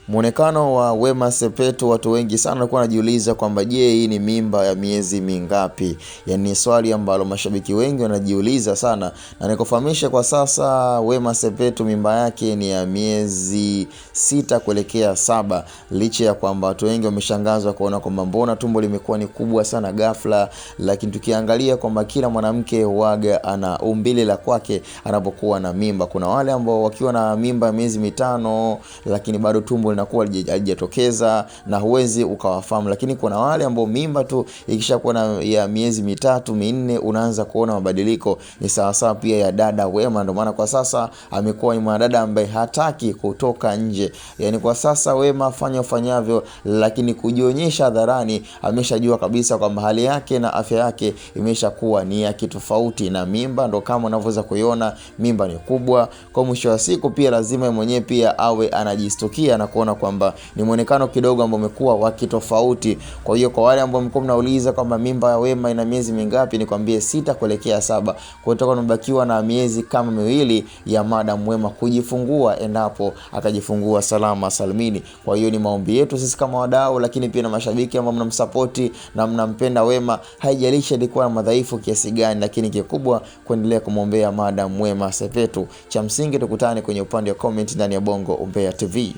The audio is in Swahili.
Muonekano wa Wema Sepetu, watu wengi sana walikuwa wanajiuliza kwamba je, hii ni mimba ya miezi mingapi? Yaani swali ambalo mashabiki wengi wanajiuliza sana, na nikufahamisha kwa sasa Wema Sepetu mimba yake ni ya miezi 6 kuelekea 7, licha ya kwamba watu wengi wameshangazwa kuona kwamba mbona tumbo limekuwa ni kubwa sana ghafla. Lakini tukiangalia kwamba kila mwanamke huaga ana umbile la kwake anapokuwa na mimba. Kuna wale ambao wakiwa na mimba miezi 5 lakini bado tumbo linakuwa halijatokeza na huwezi ukawafahamu. Lakini kuna wale ambao mimba tu ikishakuwa ya miezi 3 4 unaanza kuona mabadiliko. Ni sawasawa pia ya dada Wema, ndio maana kwa sasa amekuwa ni mwanadada ambaye hataki kutoka nje. Yaani kwa sasa Wema fanya ufanyavyo, lakini kujionyesha hadharani ameshajua kabisa kwamba hali yake na afya yake imeshakuwa ni ya kitofauti, na mimba ndo kama unavyoweza kuiona, mimba ni kubwa. Kwa mwisho wa siku pia lazima mwenyewe pia awe anajistukia na kuona kwamba ni muonekano kidogo ambao umekuwa wa kitofauti. Kwa hiyo kwa wale ambao mko mnauliza kwamba mimba ya Wema ina miezi mingapi, nikwambie 6 kuelekea 7. Kwa hiyo tutakuwa tumebakiwa na miezi kama 2 ya Madam Wema kujifungua, endapo akajifungua salama salmini. Kwa hiyo ni maombi yetu sisi kama wadau, lakini pia na mashabiki ambao mnamsupport na mnampenda Wema, haijalishi alikuwa na madhaifu kiasi gani, lakini kikubwa kuendelea kumwombea Madam Wema Sepetu. Cha msingi tukutane kwenye upande wa comment ndani ya Bongo Umbea TV.